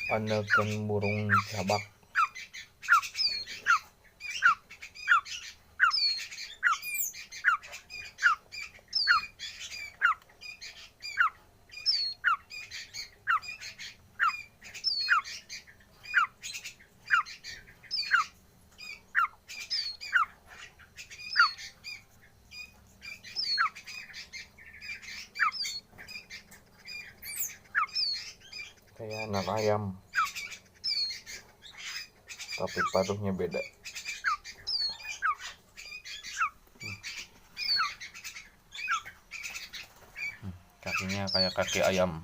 Panekeun burung cabak. Kayak anak ayam, tapi paruhnya beda. Kakinya kayak kaki ayam.